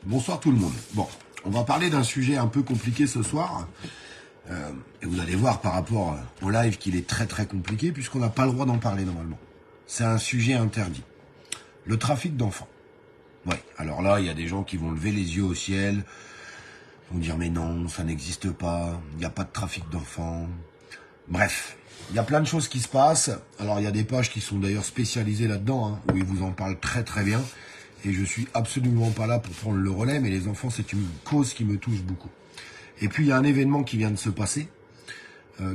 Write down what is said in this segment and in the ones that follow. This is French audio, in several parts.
Bonsoir tout le monde. Bon, on va parler d'un sujet un peu compliqué ce soir. Et vous allez voir par rapport au live qu'il est très très compliqué puisqu'on n'a pas le droit d'en parler normalement. C'est un sujet interdit. Le trafic d'enfants. Ouais, alors là, il y a des gens qui vont lever les yeux au ciel, vont dire mais non, ça n'existe pas, il n'y a pas de trafic d'enfants. Bref, il y a plein de choses qui se passent. Alors il y a des pages qui sont d'ailleurs spécialisées là-dedans, hein, où ils vous en parlent très très bien. Et je suis absolument pas là pour prendre le relais, mais les enfants, c'est une cause qui me touche beaucoup. Et puis il y a un événement qui vient de se passer,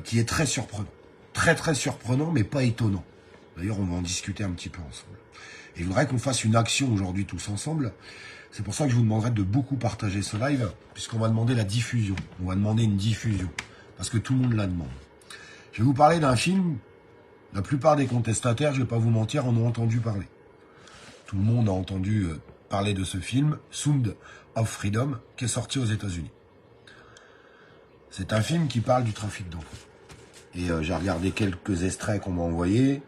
qui est très surprenant. Très très surprenant, mais pas étonnant. D'ailleurs, on va en discuter un petit peu ensemble. Et je voudrais qu'on fasse une action aujourd'hui tous ensemble. C'est pour ça que je vous demanderai de beaucoup partager ce live, puisqu'on va demander la diffusion. On va demander une diffusion, parce que tout le monde la demande. Je vais vous parler d'un film, la plupart des contestataires, je ne vais pas vous mentir, en ont entendu parler. Tout le monde a entendu parler de ce film, Sound of Freedom, qui est sorti aux États-Unis. C'est un film qui parle du trafic d'enfants. Et j'ai regardé quelques extraits qu'on m'a envoyés.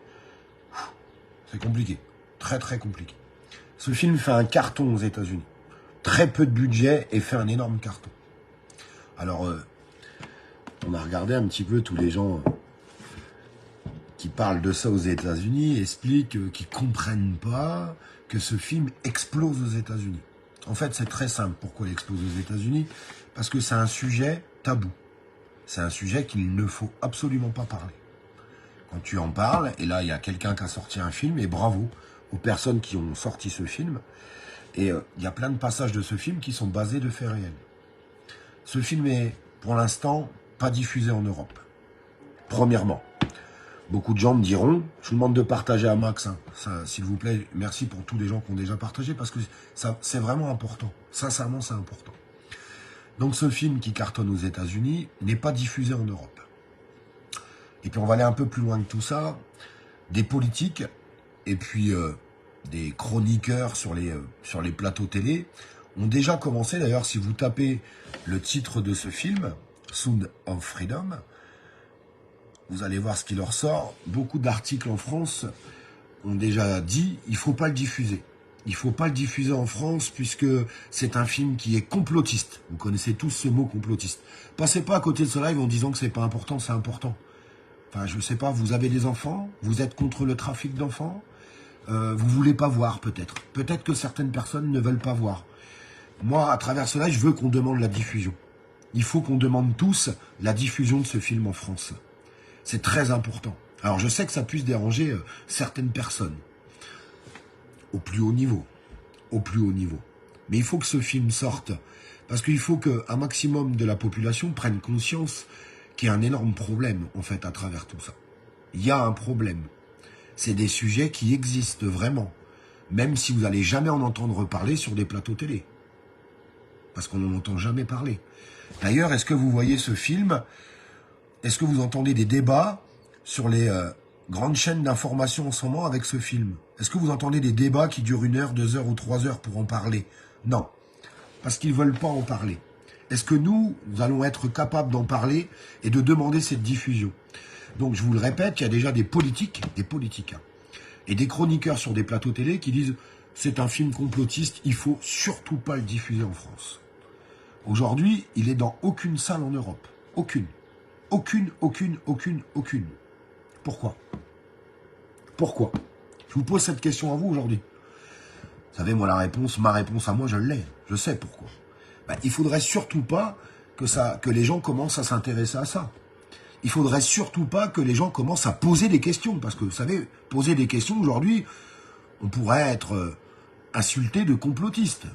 C'est compliqué, très très compliqué. Ce film fait un carton aux États-Unis. Très peu de budget et fait un énorme carton. Alors, on a regardé un petit peu tous les gens qui parlent de ça aux États-Unis, expliquent qu'ils ne comprennent pas que ce film explose aux États-Unis. En fait, c'est très simple. Pourquoi il explose aux États-Unis? Parce que c'est un sujet tabou. C'est un sujet qu'il ne faut absolument pas parler. Quand tu en parles, et là, il y a quelqu'un qui a sorti un film, et bravo aux personnes qui ont sorti ce film. Et il y a plein de passages de ce film qui sont basés de faits réels. Ce film est, pour l'instant, pas diffusé en Europe. Premièrement. Beaucoup de gens me diront, je vous demande de partager à max, hein, s'il vous plaît, merci pour tous les gens qui ont déjà partagé, parce que ça, c'est vraiment important. Sincèrement, c'est important. Donc ce film qui cartonne aux États-Unis n'est pas diffusé en Europe. Et puis on va aller un peu plus loin que tout ça. Des politiques et puis des chroniqueurs sur les plateaux télé ont déjà commencé, d'ailleurs si vous tapez le titre de ce film, Sound of Freedom, vous allez voir ce qui leur sort. Beaucoup d'articles en France ont déjà dit il ne faut pas le diffuser. Il ne faut pas le diffuser en France puisque c'est un film qui est complotiste. Vous connaissez tous ce mot complotiste. Passez pas à côté de ce live en disant que c'est pas important, c'est important. Enfin, je ne sais pas, vous avez des enfants, vous êtes contre le trafic d'enfants, vous voulez pas voir peut-être. Peut-être que certaines personnes ne veulent pas voir. Moi, à travers cela, je veux qu'on demande la diffusion. Il faut qu'on demande tous la diffusion de ce film en France. C'est très important. Alors, je sais que ça puisse déranger certaines personnes. Au plus haut niveau. Au plus haut niveau. Mais il faut que ce film sorte. Parce qu'il faut qu'un maximum de la population prenne conscience qu'il y a un énorme problème, en fait, à travers tout ça. Il y a un problème. C'est des sujets qui existent vraiment. Même si vous n'allez jamais en entendre parler sur des plateaux télé. Parce qu'on n'en entend jamais parler. D'ailleurs, est-ce que vous voyez ce film? Est-ce que vous entendez des débats sur les grandes chaînes d'information en ce moment avec ce film? Est-ce que vous entendez des débats qui durent 1 heure, 2 heures ou 3 heures pour en parler? Non. Parce qu'ils ne veulent pas en parler. Est-ce que nous allons être capables d'en parler et de demander cette diffusion? Donc, je vous le répète, il y a déjà des politiques hein, et des chroniqueurs sur des plateaux télé qui disent « c'est un film complotiste, il ne faut surtout pas le diffuser en France ». Aujourd'hui, il est dans aucune salle en Europe. Aucune. Aucune. Pourquoi? Pourquoi? Je vous pose cette question à vous aujourd'hui. Vous savez, moi, ma réponse à moi, je l'ai. Je sais pourquoi. Ben, il faudrait surtout pas que les gens commencent à s'intéresser à ça. Il faudrait surtout pas que les gens commencent à poser des questions. Parce que, vous savez, poser des questions, aujourd'hui, on pourrait être insulté de complotiste.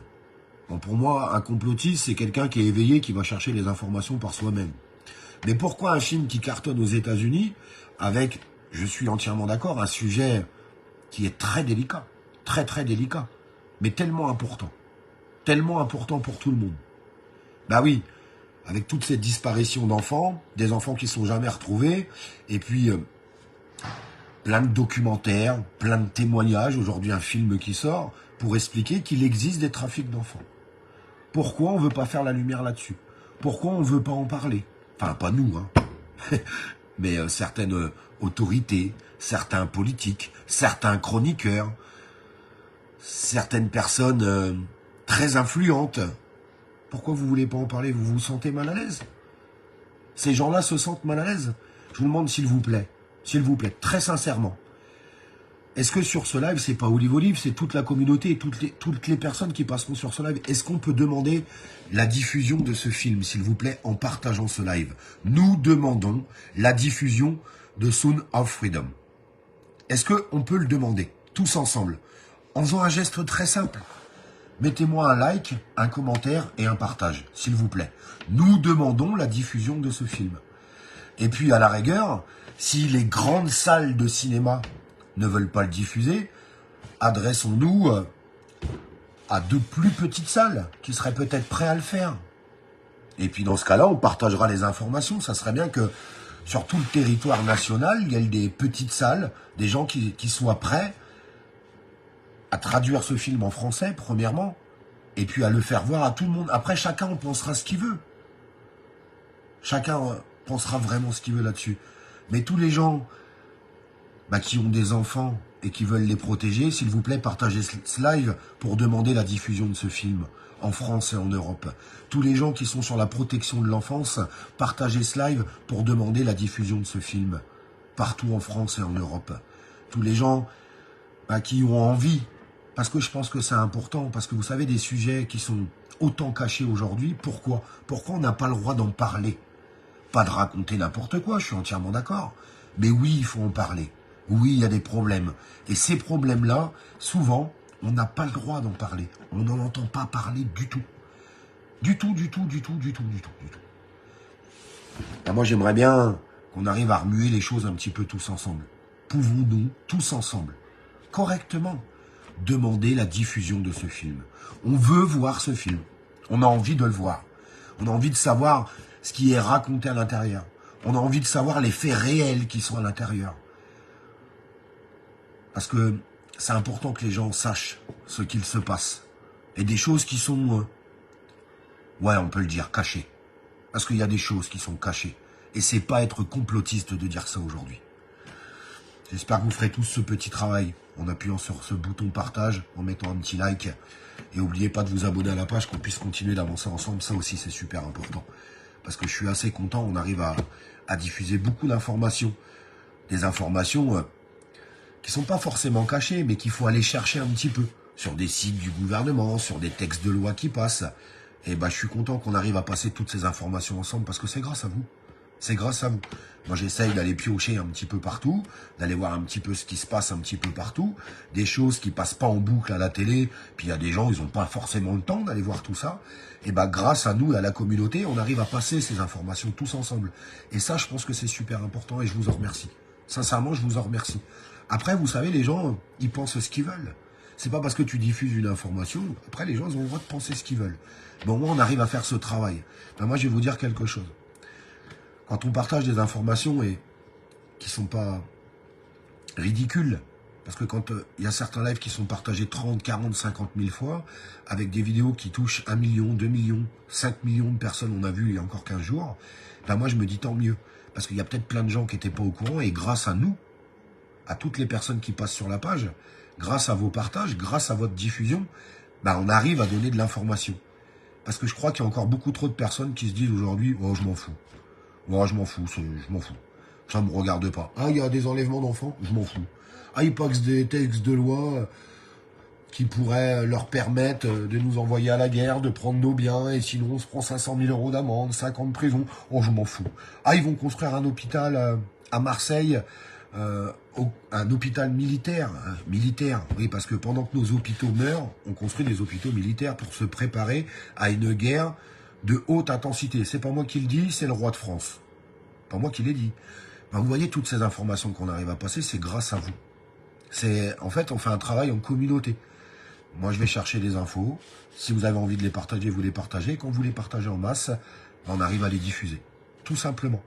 Bon, pour moi, un complotiste, c'est quelqu'un qui est éveillé, qui va chercher les informations par soi-même. Mais pourquoi un film qui cartonne aux États-Unis avec, je suis entièrement d'accord, un sujet qui est très délicat, très très délicat, mais tellement important pour tout le monde. Bah oui, avec toute cette disparition d'enfants, des enfants qui ne sont jamais retrouvés, et puis plein de documentaires, plein de témoignages, aujourd'hui un film qui sort, pour expliquer qu'il existe des trafics d'enfants. Pourquoi on ne veut pas faire la lumière là-dessus? Pourquoi on ne veut pas en parler? Enfin, pas nous, hein. Mais certaines autorités, certains politiques, certains chroniqueurs, certaines personnes très influentes. Pourquoi vous voulez pas en parler? Vous vous sentez mal à l'aise? Ces gens-là se sentent mal à l'aise? Je vous demande s'il vous plaît, très sincèrement. Est-ce que sur ce live, c'est pas Olive Olive, c'est toute la communauté et toutes les personnes qui passeront sur ce live, est-ce qu'on peut demander la diffusion de ce film, s'il vous plaît, en partageant ce live? Nous demandons la diffusion de Sound of Freedom. Est-ce qu'on peut le demander, tous ensemble, en faisant un geste très simple? Mettez-moi un like, un commentaire et un partage, s'il vous plaît. Nous demandons la diffusion de ce film. Et puis, à la rigueur, si les grandes salles de cinéma ne veulent pas le diffuser, adressons-nous à de plus petites salles qui seraient peut-être prêts à le faire. Et puis dans ce cas-là, on partagera les informations. Ça serait bien que sur tout le territoire national, il y ait des petites salles, des gens qui soient prêts à traduire ce film en français, premièrement, et puis à le faire voir à tout le monde. Après, chacun pensera ce qu'il veut. Chacun pensera vraiment ce qu'il veut là-dessus. Mais tous les gens qui ont des enfants et qui veulent les protéger, s'il vous plaît, partagez ce live pour demander la diffusion de ce film en France et en Europe. Tous les gens qui sont sur la protection de l'enfance, partagez ce live pour demander la diffusion de ce film partout en France et en Europe. Tous les gens qui ont envie, parce que je pense que c'est important, parce que vous savez, des sujets qui sont autant cachés aujourd'hui, pourquoi on n'a pas le droit d'en parler? Pas de raconter n'importe quoi, je suis entièrement d'accord. Mais oui, il faut en parler. Oui, il y a des problèmes. Et ces problèmes-là, souvent, on n'a pas le droit d'en parler. On n'en entend pas parler du tout. Du tout. Moi, j'aimerais bien qu'on arrive à remuer les choses un petit peu tous ensemble. Pouvons-nous, tous ensemble, correctement, demander la diffusion de ce film? On veut voir ce film. On a envie de le voir. On a envie de savoir ce qui est raconté à l'intérieur. On a envie de savoir les faits réels qui sont à l'intérieur. Parce que c'est important que les gens sachent ce qu'il se passe. Et des choses qui sont, on peut le dire, cachées. Parce qu'il y a des choses qui sont cachées. Et c'est pas être complotiste de dire ça aujourd'hui. J'espère que vous ferez tous ce petit travail en appuyant sur ce bouton partage, en mettant un petit like. Et n'oubliez pas de vous abonner à la page, qu'on puisse continuer d'avancer ensemble. Ça aussi, c'est super important. Parce que je suis assez content, on arrive à diffuser beaucoup d'informations. Des informations qui sont pas forcément cachées, mais qu'il faut aller chercher un petit peu. Sur des sites du gouvernement, sur des textes de loi qui passent. Et je suis content qu'on arrive à passer toutes ces informations ensemble, parce que c'est grâce à vous. C'est grâce à vous. Moi, j'essaye d'aller piocher un petit peu partout, d'aller voir un petit peu ce qui se passe un petit peu partout, des choses qui passent pas en boucle à la télé, puis il y a des gens, ils n'ont pas forcément le temps d'aller voir tout ça. Et grâce à nous, à la communauté, on arrive à passer ces informations tous ensemble. Et ça, je pense que c'est super important et je vous en remercie. Sincèrement, je vous en remercie. Après, vous savez, les gens, ils pensent ce qu'ils veulent. C'est pas parce que tu diffuses une information, après les gens, ils ont le droit de penser ce qu'ils veulent. Mais au moins, on arrive à faire ce travail. Moi, je vais vous dire quelque chose. Quand on partage des informations et qui sont pas ridicules, parce que quand il y a certains lives qui sont partagés 30, 40, 50 000 fois, avec des vidéos qui touchent 1 million, 2 millions, 5 millions de personnes, on a vu il y a encore 15 jours, moi je me dis tant mieux. Parce qu'il y a peut-être plein de gens qui n'étaient pas au courant, et grâce à nous, à toutes les personnes qui passent sur la page, grâce à vos partages, grâce à votre diffusion, on arrive à donner de l'information. Parce que je crois qu'il y a encore beaucoup trop de personnes qui se disent aujourd'hui, oh je m'en fous. Moi, je m'en fous, ça me regarde pas. Ah, il y a des enlèvements d'enfants, je m'en fous. Ah, il passe des textes de loi qui pourraient leur permettre de nous envoyer à la guerre, de prendre nos biens, et sinon on se prend 500 000 € d'amende, 5 ans de prison. Oh, je m'en fous. Ah, ils vont construire un hôpital à Marseille, un hôpital militaire. Oui, parce que pendant que nos hôpitaux meurent, on construit des hôpitaux militaires pour se préparer à une guerre de haute intensité. C'est pas moi qui le dis, c'est le roi de France. Pas moi qui l'ai dit. Vous voyez, toutes ces informations qu'on arrive à passer, c'est grâce à vous. En fait, on fait un travail en communauté. Moi, je vais chercher des infos. Si vous avez envie de les partager, vous les partagez. Quand vous les partagez en masse, on arrive à les diffuser. Tout simplement.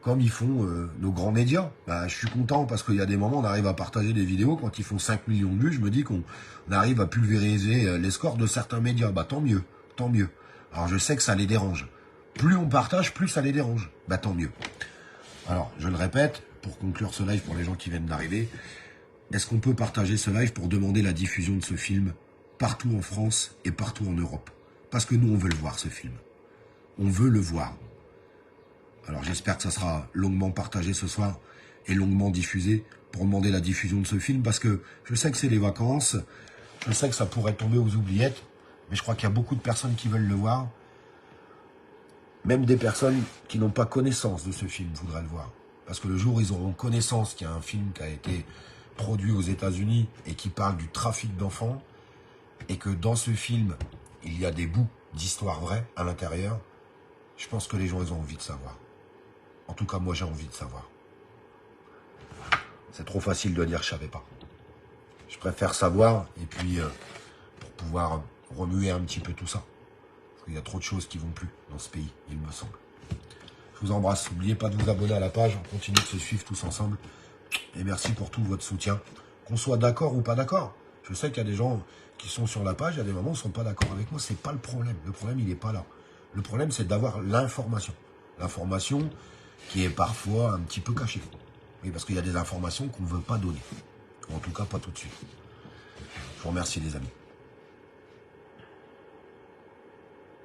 Comme ils font nos grands médias. Je suis content parce qu'il y a des moments, on arrive à partager des vidéos. Quand ils font 5 millions de vues, je me dis qu'on arrive à pulvériser les scores de certains médias. Tant mieux, tant mieux. Alors je sais que ça les dérange. Plus on partage, plus ça les dérange. Tant mieux. Alors, je le répète, pour conclure ce live pour les gens qui viennent d'arriver, est-ce qu'on peut partager ce live pour demander la diffusion de ce film partout en France et partout en Europe. Parce que nous, on veut le voir, ce film. On veut le voir. Alors j'espère que ça sera longuement partagé ce soir et longuement diffusé pour demander la diffusion de ce film, parce que je sais que c'est les vacances, je sais que ça pourrait tomber aux oubliettes, mais je crois qu'il y a beaucoup de personnes qui veulent le voir. Même des personnes qui n'ont pas connaissance de ce film voudraient le voir. Parce que le jour où ils auront connaissance qu'il y a un film qui a été produit aux États-Unis et qui parle du trafic d'enfants, et que dans ce film, il y a des bouts d'histoire vraie à l'intérieur, je pense que les gens, ils ont envie de savoir. En tout cas, moi, j'ai envie de savoir. C'est trop facile de dire « je savais pas ». Je préfère savoir, et puis pour pouvoir remuer un petit peu tout ça. Parce qu'il y a trop de choses qui vont plus dans ce pays, il me semble. Je vous embrasse. N'oubliez pas de vous abonner à la page. On continue de se suivre tous ensemble. Et merci pour tout votre soutien. Qu'on soit d'accord ou pas d'accord. Je sais qu'il y a des gens qui sont sur la page, il y a des moments où ils ne sont pas d'accord avec moi. C'est pas le problème. Le problème, il n'est pas là. Le problème, c'est d'avoir l'information. L'information qui est parfois un petit peu cachée. Oui, parce qu'il y a des informations qu'on ne veut pas donner. Ou en tout cas, pas tout de suite. Je vous remercie, les amis.